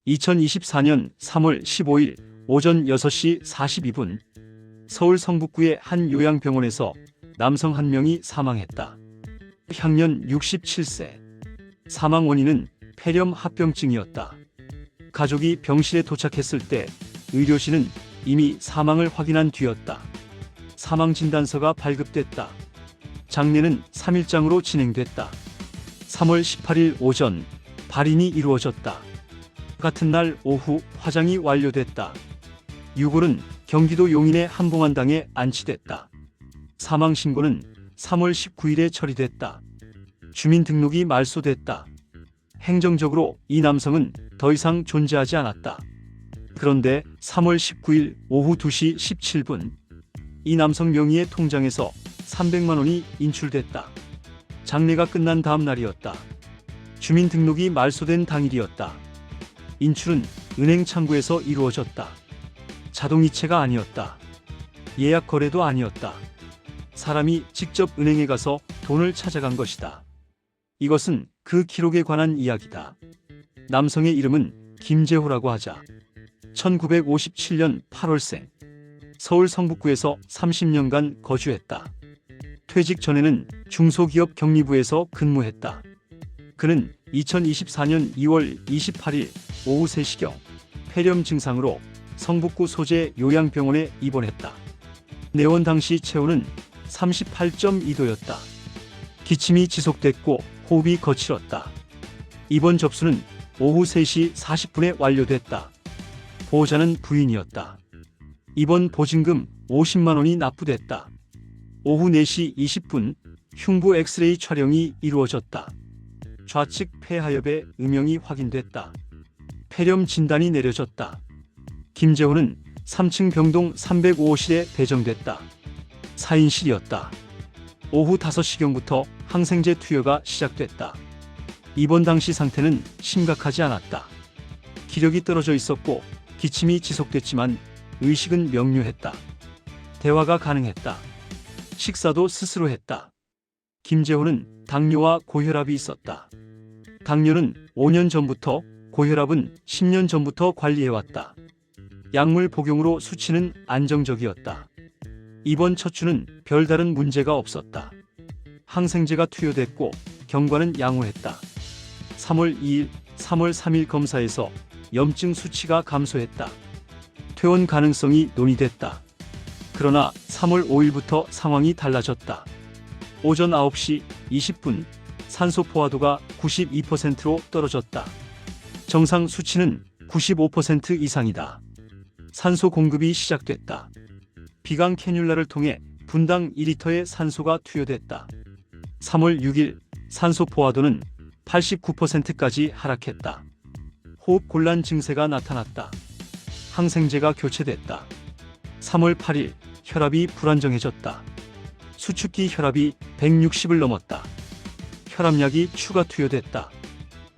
2024년 3월 15일 오전 6시 42분 서울 성북구의 한 요양병원에서 남성 1명이 사망했다. 향년 67세. 사망 원인은 폐렴 합병증이었다. 가족이 병실에 도착했을 때 의료진은 이미 사망을 확인한 뒤였다. 사망 진단서가 발급됐다. 장례는 3일장으로 진행됐다. 3월 18일 오전 발인이 이루어졌다. 같은 날 오후 화장이 완료됐다. 유골은 경기도 용인의 한봉안당에 안치됐다. 사망 신고는 3월 19일에 처리됐다. 주민등록이 말소됐다. 행정적으로 이 남성은 더 이상 존재하지 않았다. 그런데 3월 19일 오후 2시 17분 이 남성 명의의 통장에서 300만 원이 인출됐다. 장례가 끝난 다음 날이었다. 주민등록이 말소된 당일이었다. 인출은 은행 창구에서 이루어졌다. 자동이체가 아니었다. 예약 거래도 아니었다. 사람이 직접 은행에 가서 돈을 찾아간 것이다. 이것은 그 기록에 관한 이야기다. 남성의 이름은 김재호라고 하자. 1957년 8월생. 서울 성북구에서 30년간 거주했다. 퇴직 전에는 중소기업 격리부에서 근무했다. 그는 2024년 2월 28일 오후 3시경 폐렴 증상으로 성북구 소재 요양병원에 입원했다. 내원 당시 체온은 38.2도였다. 기침이 지속됐고 호흡이 거칠었다. 입원 접수는 오후 3시 40분에 완료됐다. 보호자는 부인이었다. 입원 보증금 50만 원이 납부됐다. 오후 4시 20분 흉부 엑스레이 촬영이 이루어졌다. 좌측 폐하엽의 음영이 확인됐다. 폐렴 진단이 내려졌다. 김재호는 3층 병동 305호실에 배정됐다. 4인실이었다. 오후 5시경부터 항생제 투여가 시작됐다. 입원 당시 상태는 심각하지 않았다. 기력이 떨어져 있었고 기침이 지속됐지만 의식은 명료했다. 대화가 가능했다. 식사도 스스로 했다. 김재호는 당뇨와 고혈압이 있었다. 당뇨는 5년 전부터, 고혈압은 10년 전부터 관리해왔다. 약물 복용으로 수치는 안정적이었다. 입원 첫 주는 별다른 문제가 없었다. 항생제가 투여됐고 경과는 양호했다. 3월 2일, 3월 3일 검사에서 염증 수치가 감소했다. 퇴원 가능성이 논의됐다. 그러나 3월 5일부터 상황이 달라졌다. 오전 9시 20분 산소 포화도가 92%로 떨어졌다. 정상 수치는 95% 이상이다. 산소 공급이 시작됐다. 비강 캐뉼라를 통해 분당 2리터의 산소가 투여됐다. 3월 6일 산소 포화도는 89%까지 하락했다. 호흡 곤란 증세가 나타났다. 항생제가 교체됐다. 3월 8일 혈압이 불안정해졌다. 수축기 혈압이 160을 넘었다. 혈압약이 추가 투여됐다.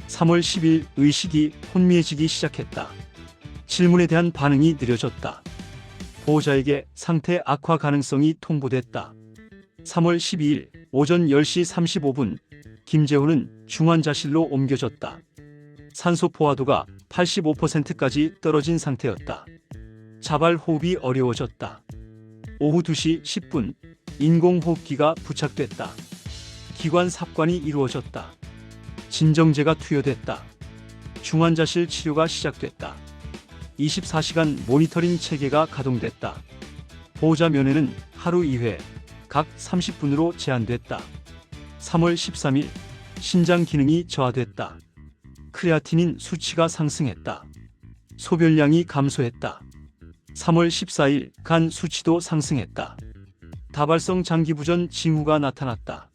3월 10일 의식이 혼미해지기 시작했다. 질문에 대한 반응이 느려졌다. 보호자에게 상태 악화 가능성이 통보됐다. 3월 12일 오전 10시 35분 김재호는 중환자실로 옮겨졌다. 산소 포화도가 85%까지 떨어진 상태였다. 자발 호흡이 어려워졌다. 오후 2시 10분 인공호흡기가 부착됐다. 기관 삽관이 이루어졌다. 진정제가 투여됐다. 중환자실 치료가 시작됐다. 24시간 모니터링 체계가 가동됐다. 보호자 면회는 하루 2회, 각 30분으로 제한됐다. 3월 13일 신장 기능이 저하됐다. 크레아티닌 수치가 상승했다. 소변량이 감소했다. 3월 14일 간 수치도 상승했다. 다발성 장기부전 징후가 나타났다.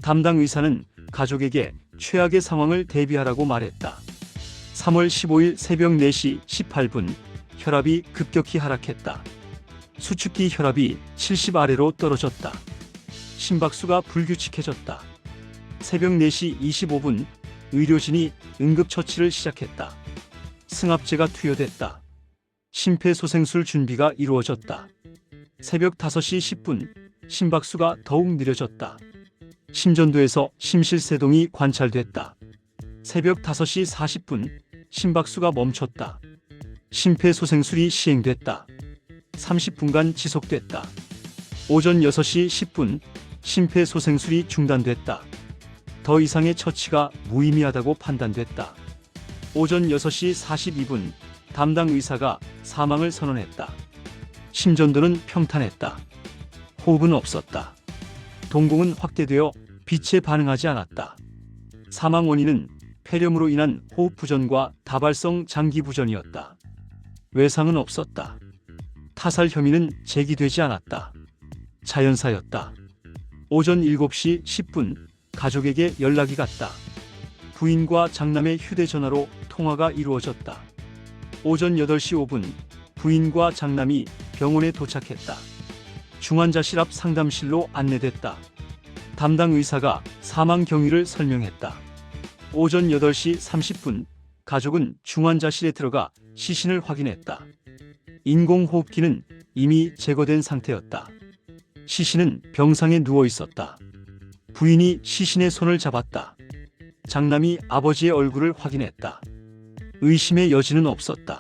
담당 의사는 가족에게 최악의 상황을 대비하라고 말했다. 3월 15일 새벽 4시 18분 혈압이 급격히 하락했다. 수축기 혈압이 70 아래로 떨어졌다. 심박수가 불규칙해졌다. 새벽 4시 25분 의료진이 응급처치를 시작했다. 승합제가 투여됐다. 심폐소생술 준비가 이루어졌다. 새벽 5시 10분 심박수가 더욱 느려졌다. 심전도에서 심실세동이 관찰됐다. 새벽 5시 40분 심박수가 멈췄다. 심폐소생술이 시행됐다. 30분간 지속됐다. 오전 6시 10분 심폐소생술이 중단됐다. 더 이상의 처치가 무의미하다고 판단됐다. 오전 6시 42분 담당 의사가 사망을 선언했다. 심전도는 평탄했다. 호흡은 없었다. 동공은 확대되어 빛에 반응하지 않았다. 사망 원인은 폐렴으로 인한 호흡 부전과 다발성 장기 부전이었다. 외상은 없었다. 타살 혐의는 제기되지 않았다. 자연사였다. 오전 7시 10분 가족에게 연락이 갔다. 부인과 장남의 휴대전화로 통화가 이루어졌다. 오전 8시 5분 부인과 장남이 병원에 도착했다. 중환자실 앞 상담실로 안내됐다. 담당 의사가 사망 경위를 설명했다. 오전 8시 30분 가족은 중환자실에 들어가 시신을 확인했다. 인공호흡기는 이미 제거된 상태였다. 시신은 병상에 누워 있었다. 부인이 시신의 손을 잡았다. 장남이 아버지의 얼굴을 확인했다. 의심의 여지는 없었다.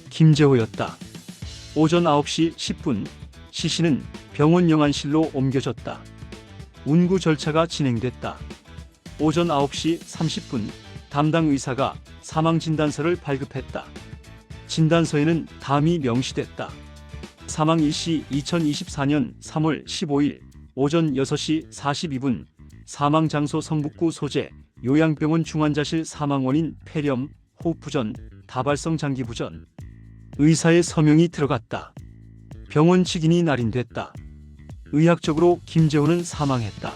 김재호였다. 오전 9시 10분 시신은 병원 영안실로 옮겨졌다. 운구 절차가 진행됐다. 오전 9시 30분 담당 의사가 사망진단서를 발급했다. 진단서에는 다음이 명시됐다. 사망 일시 2024년 3월 15일 오전 6시 42분 사망 장소 성북구 소재 요양병원 중환자실 사망 원인 폐렴, 호흡부전, 다발성 장기부전. 의사의 서명이 들어갔다. 병원 직인이 날인됐다. 의학적으로 김재호는 사망했다.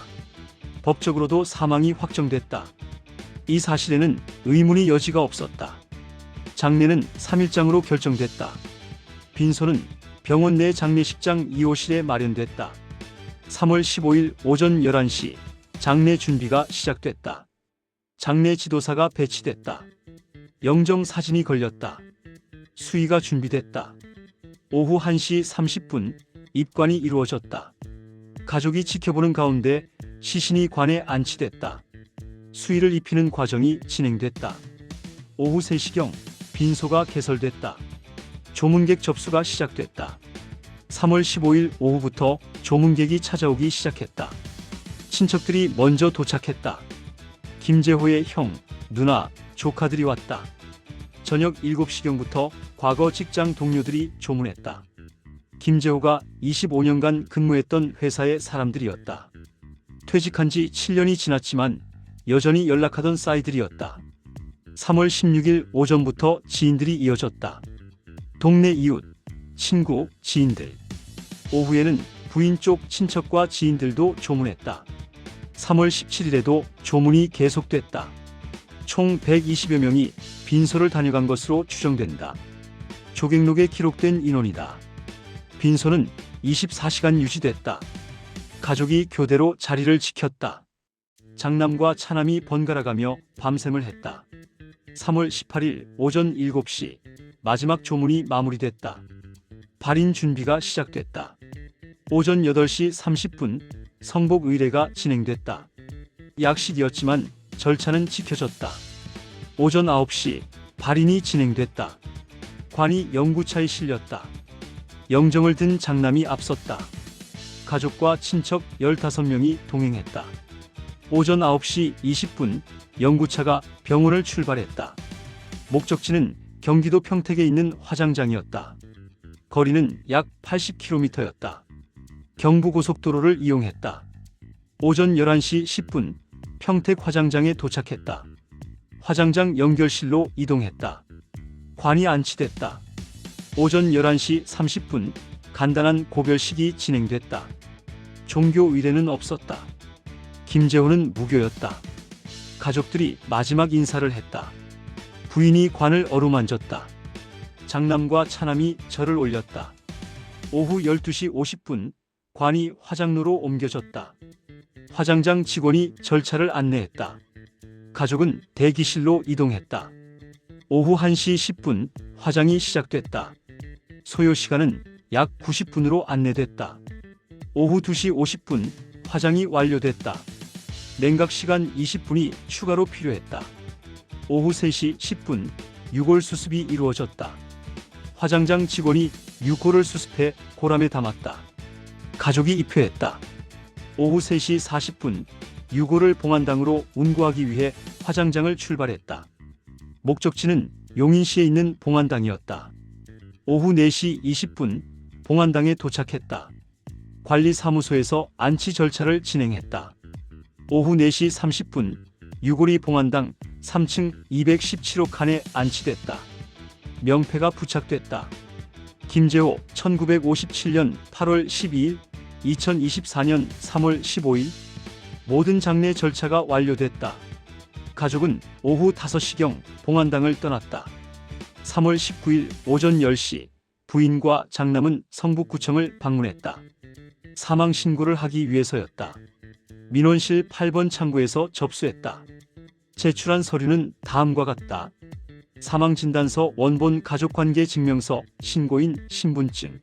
법적으로도 사망이 확정됐다. 이 사실에는 의문의 여지가 없었다. 장례는 3일장으로 결정됐다. 빈소는 병원 내 장례식장 2호실에 마련됐다. 3월 15일 오전 11시 장례 준비가 시작됐다. 장례 지도사가 배치됐다. 영정 사진이 걸렸다. 수의가 준비됐다. 오후 1시 30분 입관이 이루어졌다. 가족이 지켜보는 가운데 시신이 관에 안치됐다. 수의를 입히는 과정이 진행됐다. 오후 3시경 빈소가 개설됐다. 조문객 접수가 시작됐다. 3월 15일 오후부터 조문객이 찾아오기 시작했다. 친척들이 먼저 도착했다. 김재호의 형, 누나, 조카들이 왔다. 저녁 7시경부터 과거 직장 동료들이 조문했다. 김재호가 25년간 근무했던 회사의 사람들이었다. 퇴직한 지 7년이 지났지만 여전히 연락하던 싸이들이었다. 3월 16일 오전부터 지인들이 이어졌다. 동네 이웃, 친구, 지인들. 오후에는 부인 쪽 친척과 지인들도 조문했다. 3월 17일에도 조문이 계속됐다. 총 120여 명이 빈소를 다녀간 것으로 추정된다. 조객록에 기록된 인원이다. 빈소는 24시간 유지됐다. 가족이 교대로 자리를 지켰다. 장남과 차남이 번갈아가며 밤샘을 했다. 3월 18일 오전 7시 마지막 조문이 마무리됐다. 발인 준비가 시작됐다. 오전 8시 30분 성복 의례가 진행됐다. 약식이었지만 절차는 지켜졌다. 오전 9시 발인이 진행됐다. 관이 영구차에 실렸다. 영정을 든 장남이 앞섰다. 가족과 친척 15명이 동행했다. 오전 9시 20분 영구차가 병원을 출발했다. 목적지는 경기도 평택에 있는 화장장이었다. 거리는 약 80km였다. 경부고속도로를 이용했다. 오전 11시 10분 평택 화장장에 도착했다. 화장장 연결실로 이동했다. 관이 안치됐다. 오전 11시 30분 간단한 고별식이 진행됐다. 종교 의례는 없었다. 김재호는 무교였다. 가족들이 마지막 인사를 했다. 부인이 관을 어루만졌다. 장남과 차남이 절을 올렸다. 오후 12시 50분 관이 화장로로 옮겨졌다. 화장장 직원이 절차를 안내했다. 가족은 대기실로 이동했다. 오후 1시 10분 화장이 시작됐다. 소요 시간은 약 90분으로 안내됐다. 오후 2시 50분 화장이 완료됐다. 냉각 시간 20분이 추가로 필요했다. 오후 3시 10분 6홀 수습이 이루어졌다. 화장장 직원이 6홀을 수습해 고람에 담았다. 가족이 입회했다. 오후 3시 40분 6홀을 봉안당으로 운구하기 위해 화장장을 출발했다. 목적지는 용인시에 있는 봉안당이었다. 오후 4시 20분 봉안당에 도착했다. 관리사무소에서 안치 절차를 진행했다. 오후 4시 30분 6홀이 봉안당 3층 217호 칸에 안치됐다. 명패가 부착됐다. 김재호 1957년 8월 12일, 2024년 3월 15일 모든 장례 절차가 완료됐다. 가족은 오후 5시경 봉안당을 떠났다. 3월 19일 오전 10시 부인과 장남은 성북구청을 방문했다. 사망 신고를 하기 위해서였다. 민원실 8번 창구에서 접수했다. 제출한 서류는 다음과 같다. 사망진단서, 원본 가족관계 증명서, 신고인 신분증.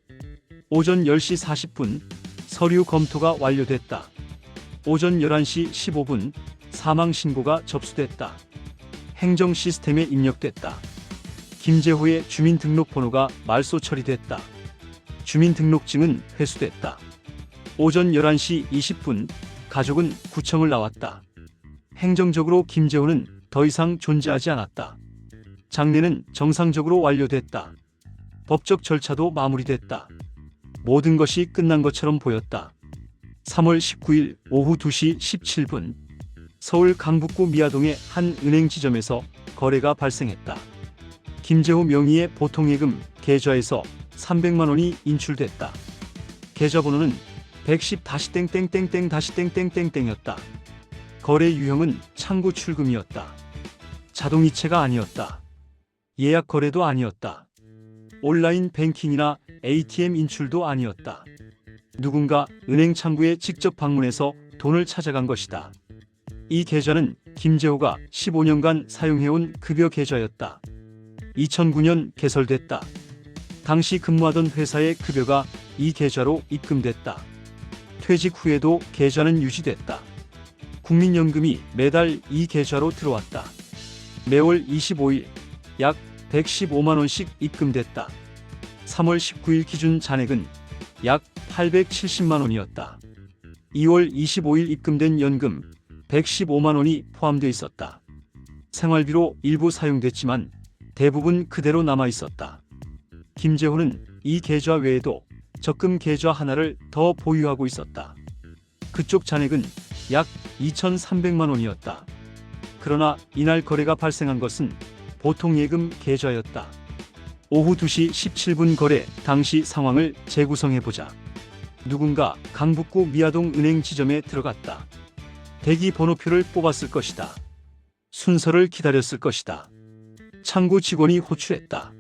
오전 10시 40분 서류 검토가 완료됐다. 오전 11시 15분 사망 신고가 접수됐다. 행정 시스템에 입력됐다. 김재호의 주민등록번호가 말소 처리됐다. 주민등록증은 회수됐다. 오전 11시 20분 가족은 구청을 나왔다. 행정적으로 김재호는 더 이상 존재하지 않았다. 장례는 정상적으로 완료됐다. 법적 절차도 마무리됐다. 모든 것이 끝난 것처럼 보였다. 3월 19일 오후 2시 17분 서울 강북구 미아동의 한 은행 지점에서 거래가 발생했다. 김재호 명의의 보통예금 계좌에서 300만 원이 인출됐다. 계좌번호는 110-땡땡땡땡-땡땡땡땡이었다. 거래 유형은 창구 출금이었다. 자동이체가 아니었다. 예약 거래도 아니었다. 온라인 뱅킹이나 ATM 인출도 아니었다. 누군가 은행 창구에 직접 방문해서 돈을 찾아간 것이다. 이 계좌는 김재호가 15년간 사용해온 급여 계좌였다. 2009년 개설됐다. 당시 근무하던 회사의 급여가 이 계좌로 입금됐다. 퇴직 후에도 계좌는 유지됐다. 국민연금이 매달 이 계좌로 들어왔다. 매월 25일 약 115만 원씩 입금됐다. 3월 19일 기준 잔액은 약 870만 원이었다. 2월 25일 입금된 연금 115만 원이 포함되어 있었다. 생활비로 일부 사용됐지만 대부분 그대로 남아 있었다. 김재호는 이 계좌 외에도 적금 계좌 하나를 더 보유하고 있었다. 그쪽 잔액은 약 2,300만 원이었다. 그러나 이날 거래가 발생한 것은 보통 예금 계좌였다. 오후 2시 17분 거래 당시 상황을 재구성해보자. 누군가 강북구 미아동 은행 지점에 들어갔다. 대기 번호표를 뽑았을 것이다. 순서를 기다렸을 것이다. 창구 직원이 호출했다.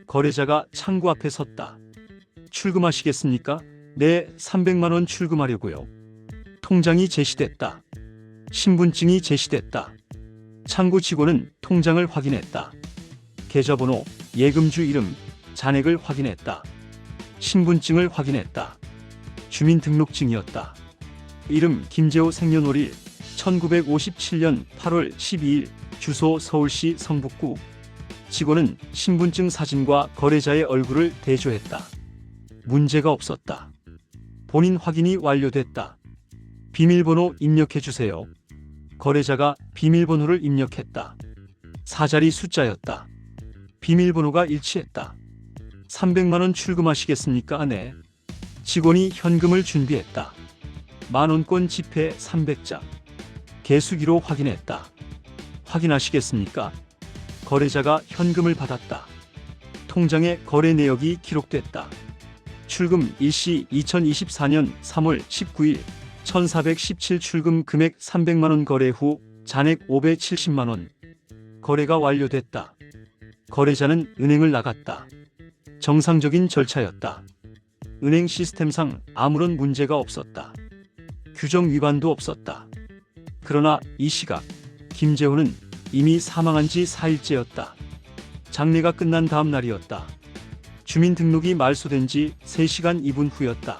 거래자가 창구 앞에 섰다. 출금하시겠습니까? 네, 300만 원 출금하려고요. 통장이 제시됐다. 신분증이 제시됐다. 창구 직원은 통장을 확인했다. 계좌번호, 예금주 이름, 잔액을 확인했다. 신분증을 확인했다. 주민등록증이었다. 이름 김재호 생년월일 1957년 8월 12일 주소 서울시 성북구. 직원은 신분증 사진과 거래자의 얼굴을 대조했다. 문제가 없었다. 본인 확인이 완료됐다. 비밀번호 입력해주세요. 거래자가 비밀번호를 입력했다. 4자리 숫자였다. 비밀번호가 일치했다. 300만 원 출금하시겠습니까? 네. 직원이 현금을 준비했다. 만원권 지폐 300장. 개수기로 확인했다. 확인하시겠습니까? 거래자가 현금을 받았다. 통장에 거래 내역이 기록됐다. 출금 일시 2024년 3월 19일 1417 출금 금액 300만원 거래 후 잔액 570만원. 거래가 완료됐다. 거래자는 은행을 나갔다. 정상적인 절차였다. 은행 시스템상 아무런 문제가 없었다. 규정 위반도 없었다. 그러나 이 시각 김재호는 이미 사망한 지 4일째였다. 장례가 끝난 다음 날이었다. 주민등록이 말소된 지 3시간 2분 후였다.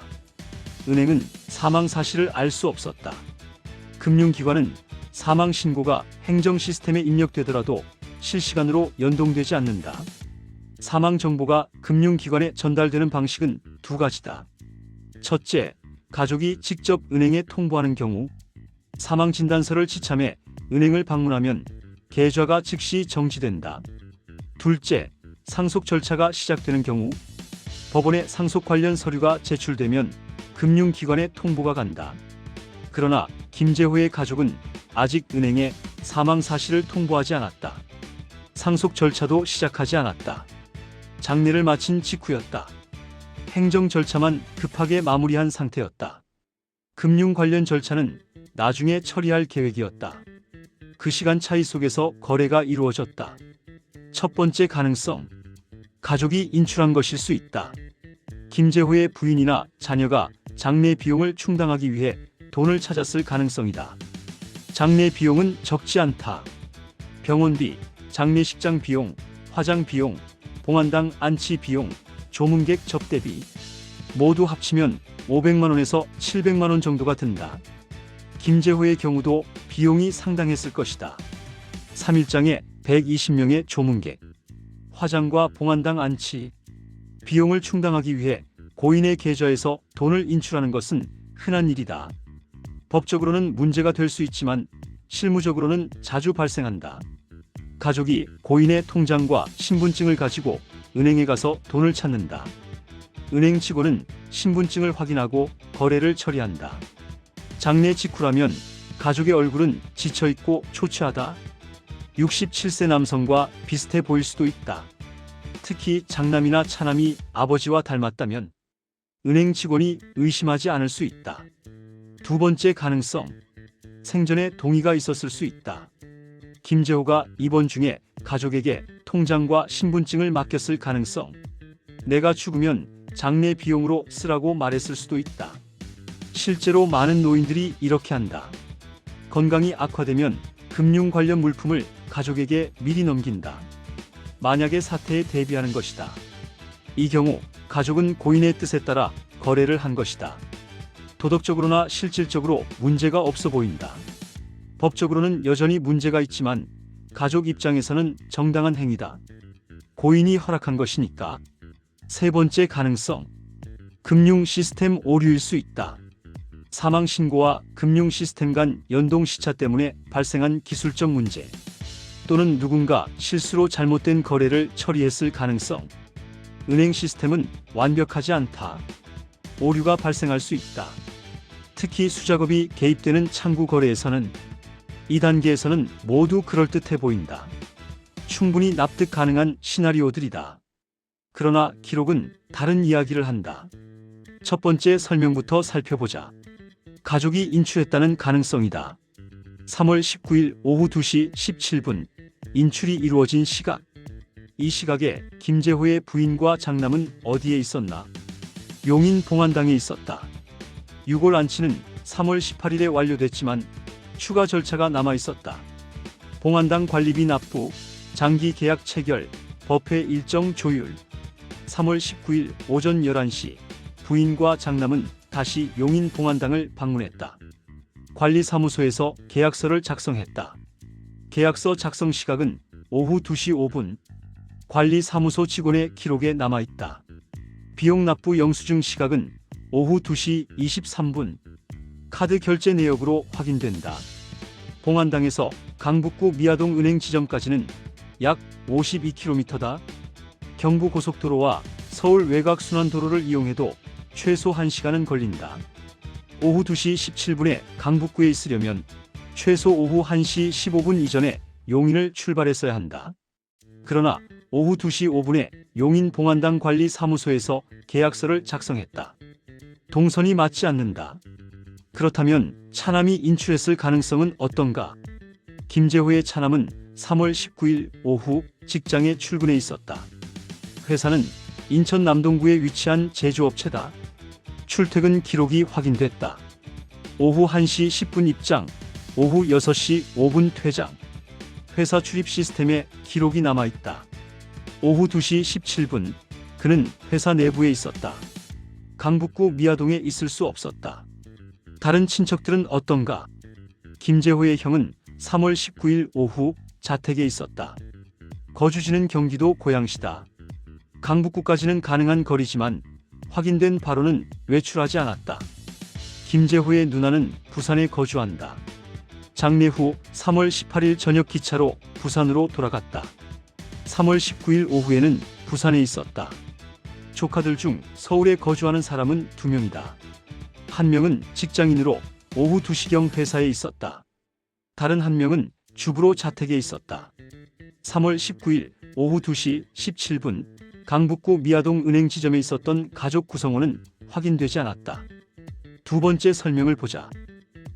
은행은 사망 사실을 알 수 없었다. 금융기관은 사망 신고가 행정 시스템에 입력되더라도 실시간으로 연동되지 않는다. 사망 정보가 금융기관에 전달되는 방식은 두 가지다. 첫째, 가족이 직접 은행에 통보하는 경우 사망 진단서를 지참해 은행을 방문하면 계좌가 즉시 정지된다. 둘째, 상속 절차가 시작되는 경우 법원에 상속 관련 서류가 제출되면 금융기관에 통보가 간다. 그러나 김재호의 가족은 아직 은행에 사망 사실을 통보하지 않았다. 상속 절차도 시작하지 않았다. 장례를 마친 직후였다. 행정 절차만 급하게 마무리한 상태였다. 금융 관련 절차는 나중에 처리할 계획이었다. 그 시간 차이 속에서 거래가 이루어졌다. 첫 번째 가능성, 가족이 인출한 것일 수 있다. 김재호의 부인이나 자녀가 장례 비용을 충당하기 위해 돈을 찾았을 가능성이다. 장례 비용은 적지 않다. 병원비, 장례식장 비용, 화장 비용, 봉안당 안치 비용, 조문객 접대비 모두 합치면 500만 원에서 700만 원 정도가 든다. 김재호의 경우도 비용이 상당했을 것이다. 3일장에 120명의 조문객, 화장과 봉안당 안치 비용을 충당하기 위해 고인의 계좌에서 돈을 인출하는 것은 흔한 일이다. 법적으로는 문제가 될 수 있지만 실무적으로는 자주 발생한다. 가족이 고인의 통장과 신분증을 가지고 은행에 가서 돈을 찾는다. 은행 직원은 신분증을 확인하고 거래를 처리한다. 장례 직후라면 가족의 얼굴은 지쳐있고 초췌하다. 67세 남성과 비슷해 보일 수도 있다. 특히 장남이나 차남이 아버지와 닮았다면 은행 직원이 의심하지 않을 수 있다. 두 번째 가능성, 생전에 동의가 있었을 수 있다. 김재호가 입원 중에 가족에게 통장과 신분증을 맡겼을 가능성, 내가 죽으면 장례 비용으로 쓰라고 말했을 수도 있다. 실제로 많은 노인들이 이렇게 한다. 건강이 악화되면 금융 관련 물품을 가족에게 미리 넘긴다. 만약의 사태에 대비하는 것이다. 이 경우 가족은 고인의 뜻에 따라 거래를 한 것이다. 도덕적으로나 실질적으로 문제가 없어 보인다. 법적으로는 여전히 문제가 있지만 가족 입장에서는 정당한 행위다. 고인이 허락한 것이니까. 세 번째 가능성, 금융 시스템 오류일 수 있다. 사망 신고와 금융 시스템 간 연동 시차 때문에 발생한 기술적 문제 또는 누군가 실수로 잘못된 거래를 처리했을 가능성. 은행 시스템은 완벽하지 않다. 오류가 발생할 수 있다. 특히 수작업이 개입되는 창구 거래에서는 이 단계에서는 모두 그럴듯해 보인다. 충분히 납득 가능한 시나리오들이다. 그러나 기록은 다른 이야기를 한다. 첫 번째 설명부터 살펴보자. 가족이 인출했다는 가능성이다. 3월 19일 오후 2시 17분 인출이 이루어진 시각. 이 시각에 김재호의 부인과 장남은 어디에 있었나? 용인 봉안당에 있었다. 유골 안치는 3월 18일에 완료됐지만 추가 절차가 남아 있었다. 봉안당 관리비 납부, 장기 계약 체결, 법회 일정 조율. 3월 19일 오전 11시 부인과 장남은 다시 용인 봉안당을 방문했다. 관리사무소에서 계약서를 작성했다. 계약서 작성 시각은 오후 2시 5분. 관리사무소 직원의 기록에 남아있다. 비용 납부 영수증 시각은 오후 2시 23분. 카드 결제 내역으로 확인된다. 봉안당에서 강북구 미아동 은행 지점까지는 약 52km다. 경부고속도로와 서울 외곽순환도로를 이용해도 최소 1시간은 걸린다. 오후 2시 17분에 강북구에 있으려면 최소 오후 1시 15분 이전에 용인을 출발했어야 한다. 그러나 오후 2시 5분에 용인 봉안당 관리사무소에서 계약서를 작성했다. 동선이 맞지 않는다. 그렇다면 차남이 인출했을 가능성은 어떤가? 김재호의 차남은 3월 19일 오후 직장에 출근해 있었다. 회사는 인천 남동구에 위치한 제조업체다. 출퇴근 기록이 확인됐다. 오후 1시 10분 입장, 오후 6시 5분 퇴장. 회사 출입 시스템에 기록이 남아있다. 오후 2시 17분, 그는 회사 내부에 있었다. 강북구 미아동에 있을 수 없었다. 다른 친척들은 어떤가? 김재호의 형은 3월 19일 오후 자택에 있었다. 거주지는 경기도 고양시다. 강북구까지는 가능한 거리지만 확인된 바로는 외출하지 않았다. 김재호의 누나는 부산에 거주한다. 장례 후 3월 18일 저녁 기차로 부산으로 돌아갔다. 3월 19일 오후에는 부산에 있었다. 조카들 중 서울에 거주하는 사람은 2명이다. 한 명은 직장인으로 오후 2시경 회사에 있었다. 다른 한 명은 주부로 자택에 있었다. 3월 19일 오후 2시 17분 강북구 미아동 은행 지점에 있었던 가족 구성원은 확인되지 않았다. 두 번째 설명을 보자.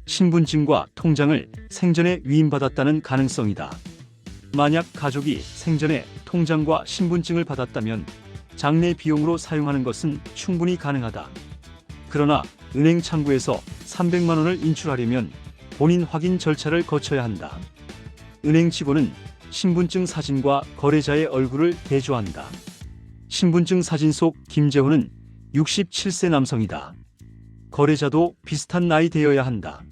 신분증과 통장을 생전에 위임받았다는 가능성이다. 만약 가족이 생전에 통장과 신분증을 받았다면 장례 비용으로 사용하는 것은 충분히 가능하다. 그러나 은행 창구에서 300만 원을 인출하려면 본인 확인 절차를 거쳐야 한다. 은행 직원은 신분증 사진과 거래자의 얼굴을 대조한다. 신분증 사진 속 김재호는 67세 남성이다. 거래자도 비슷한 나이 되어야 한다.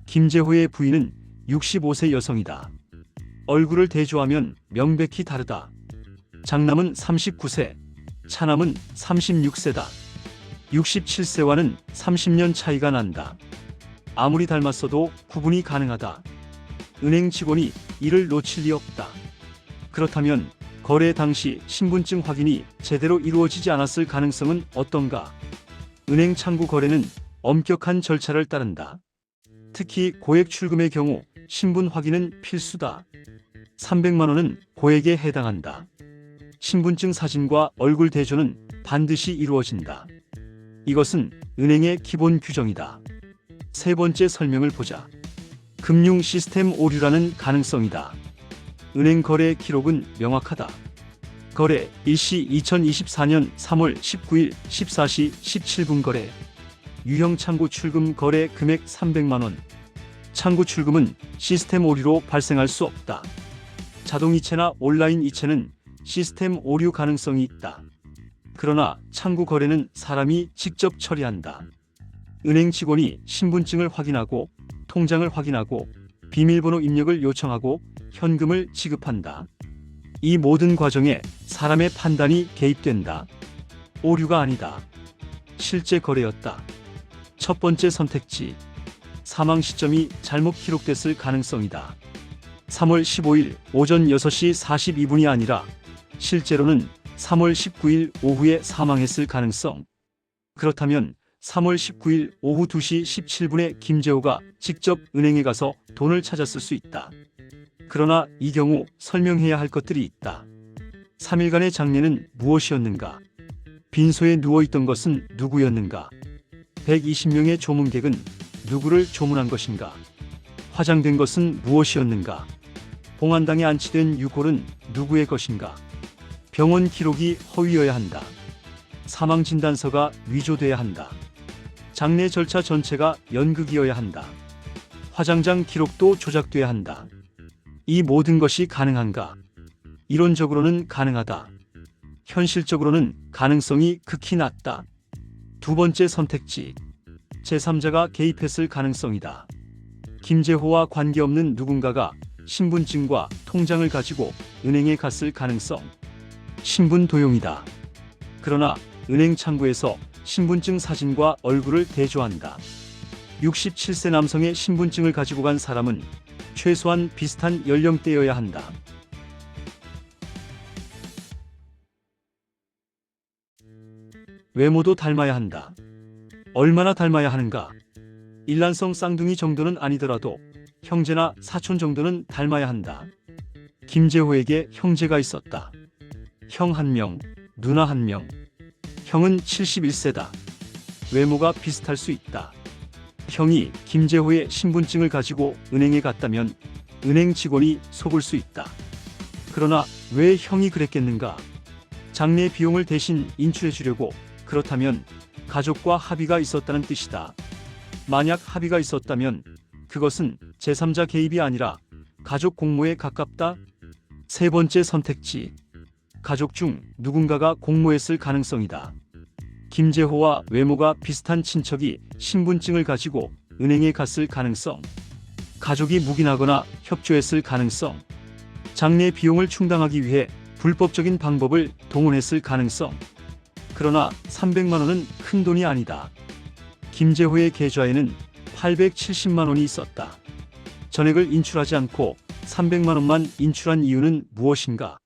김재호의 부인은 65세 여성이다. 얼굴을 대조하면 명백히 다르다. 장남은 39세, 차남은 36세다. 67세와는 30년 차이가 난다. 아무리 닮았어도 구분이 가능하다. 은행 직원이 이를 놓칠 리 없다. 그렇다면 거래 당시 신분증 확인이 제대로 이루어지지 않았을 가능성은 어떤가? 은행 창구 거래는 엄격한 절차를 따른다. 특히 고액 출금의 경우 신분 확인은 필수다. 300만 원은 고액에 해당한다. 신분증 사진과 얼굴 대조는 반드시 이루어진다. 이것은 은행의 기본 규정이다. 세 번째 설명을 보자. 금융 시스템 오류라는 가능성이다. 은행 거래 기록은 명확하다. 거래 일시 2024년 3월 19일 14시 17분 거래. 유형 창구 출금 거래 금액 300만 원. 창구 출금은 시스템 오류로 발생할 수 없다. 자동이체나 온라인 이체는 시스템 오류 가능성이 있다. 그러나 창구 거래는 사람이 직접 처리한다. 은행 직원이 신분증을 확인하고 통장을 확인하고 비밀번호 입력을 요청하고 현금을 지급한다. 이 모든 과정에 사람의 판단이 개입된다. 오류가 아니다. 실제 거래였다. 첫 번째 선택지. 사망 시점이 잘못 기록됐을 가능성이다. 3월 15일 오전 6시 42분이 아니라 실제로는 3월 19일 오후에 사망했을 가능성. 그렇다면 3월 19일 오후 2시 17분에 김재호가 직접 은행에 가서 돈을 찾았을 수 있다. 그러나 이 경우 설명해야 할 것들이 있다. 3일간의 장례는 무엇이었는가? 빈소에 누워있던 것은 누구였는가? 120명의 조문객은 누구를 조문한 것인가? 화장된 것은 무엇이었는가? 봉안당에 안치된 유골은 누구의 것인가? 병원 기록이 허위여야 한다. 사망진단서가 위조돼야 한다. 장례 절차 전체가 연극이어야 한다. 화장장 기록도 조작돼야 한다. 이 모든 것이 가능한가? 이론적으로는 가능하다. 현실적으로는 가능성이 극히 낮다. 두 번째 선택지. 제3자가 개입했을 가능성이다. 김재호와 관계없는 누군가가 신분증과 통장을 가지고 은행에 갔을 가능성. 신분 도용이다. 그러나 은행 창구에서 신분증 사진과 얼굴을 대조한다. 67세 남성의 신분증을 가지고 간 사람은 최소한 비슷한 연령대여야 한다. 외모도 닮아야 한다. 얼마나 닮아야 하는가? 일란성 쌍둥이 정도는 아니더라도 형제나 사촌 정도는 닮아야 한다. 김재호에게 형제가 있었다. 형 1명, 누나 1명. 형은 71세다. 외모가 비슷할 수 있다. 형이 김재호의 신분증을 가지고 은행에 갔다면 은행 직원이 속을 수 있다. 그러나 왜 형이 그랬겠는가? 장례 비용을 대신 인출해 주려고. 그렇다면 가족과 합의가 있었다는 뜻이다. 만약 합의가 있었다면 그것은 제3자 개입이 아니라 가족 공모에 가깝다. 세 번째 선택지. 가족 중 누군가가 공모했을 가능성이다. 김재호와 외모가 비슷한 친척이 신분증을 가지고 은행에 갔을 가능성. 가족이 묵인하거나 협조했을 가능성, 장례 비용을 충당하기 위해 불법적인 방법을 동원했을 가능성. 그러나 300만 원은 큰 돈이 아니다. 김재호의 계좌에는 870만 원이 있었다. 전액을 인출하지 않고 300만 원만 인출한 이유는 무엇인가?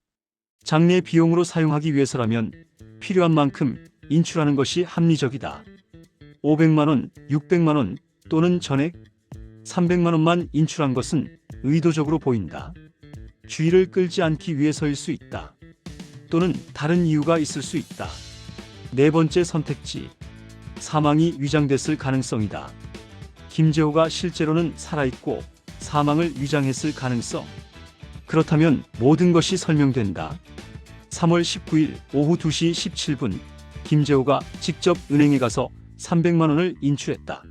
장례 비용으로 사용하기 위해서라면 필요한 만큼 인출하는 것이 합리적이다. 500만 원, 600만 원 또는 전액 300만 원만 인출한 것은 의도적으로 보인다. 주의를 끌지 않기 위해서일 수 있다. 또는 다른 이유가 있을 수 있다. 네 번째 선택지. 사망이 위장됐을 가능성이다. 김재호가 실제로는 살아있고 사망을 위장했을 가능성. 그렇다면 모든 것이 설명된다. 3월 19일 오후 2시 17분 김재호가 직접 은행에 가서 300만 원을 인출했다.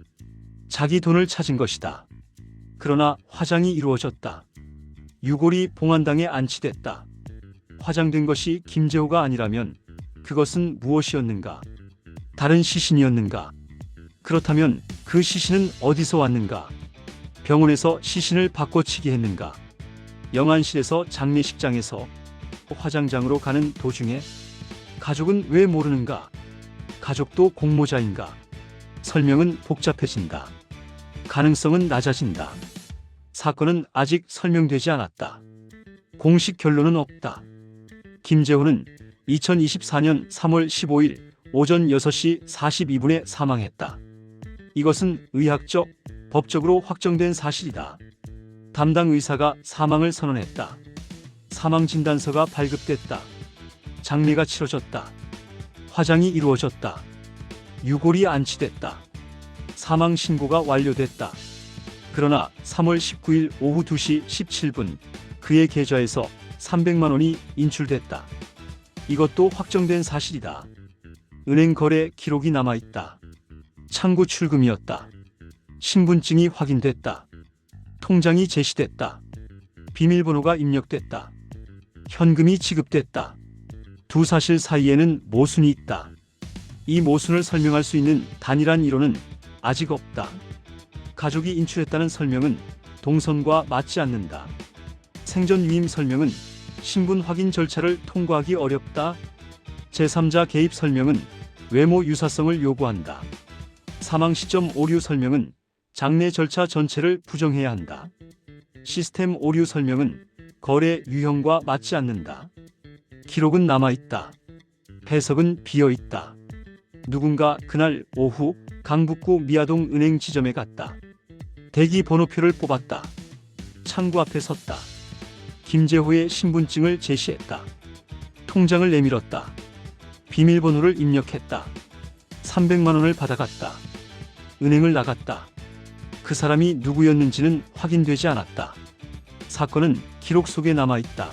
자기 돈을 찾은 것이다. 그러나 화장이 이루어졌다. 유골이 봉안당에 안치됐다. 화장된 것이 김재호가 아니라면 그것은 무엇이었는가? 다른 시신이었는가? 그렇다면 그 시신은 어디서 왔는가? 병원에서 시신을 바꿔치기 했는가? 영안실에서 장례식장에서 화장장으로 가는 도중에? 가족은 왜 모르는가? 가족도 공모자인가? 설명은 복잡해진다. 가능성은 낮아진다. 사건은 아직 설명되지 않았다. 공식 결론은 없다. 김재호는 2024년 3월 15일 오전 6시 42분에 사망했다. 이것은 의학적, 법적으로 확정된 사실이다. 담당 의사가 사망을 선언했다. 사망 진단서가 발급됐다. 장례가 치러졌다. 화장이 이루어졌다. 유골이 안치됐다. 사망 신고가 완료됐다. 그러나 3월 19일 오후 2시 17분 그의 계좌에서 300만 원이 인출됐다. 이것도 확정된 사실이다. 은행 거래 기록이 남아있다. 창구 출금이었다. 신분증이 확인됐다. 통장이 제시됐다. 비밀번호가 입력됐다. 현금이 지급됐다. 두 사실 사이에는 모순이 있다. 이 모순을 설명할 수 있는 단일한 이론은 아직 없다. 가족이 인출했다는 설명은 동선과 맞지 않는다. 생전 위임 설명은 신분 확인 절차를 통과하기 어렵다. 제3자 개입 설명은 외모 유사성을 요구한다. 사망 시점 오류 설명은 장례 절차 전체를 부정해야 한다. 시스템 오류 설명은 거래 유형과 맞지 않는다. 기록은 남아있다. 해석은 비어있다. 누군가 그날 오후 강북구 미아동 은행 지점에 갔다. 대기 번호표를 뽑았다. 창구 앞에 섰다. 김재호의 신분증을 제시했다. 통장을 내밀었다. 비밀번호를 입력했다. 300만 원을 받아갔다. 은행을 나갔다. 그 사람이 누구였는지는 확인되지 않았다. 사건은 기록 속에 남아있다.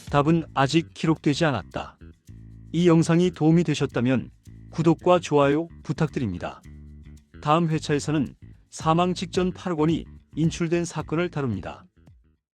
답은 아직 기록되지 않았다. 이 영상이 도움이 되셨다면 구독과 좋아요 부탁드립니다. 다음 회차에서는 사망 직전 8억 원이 인출된 사건을 다룹니다.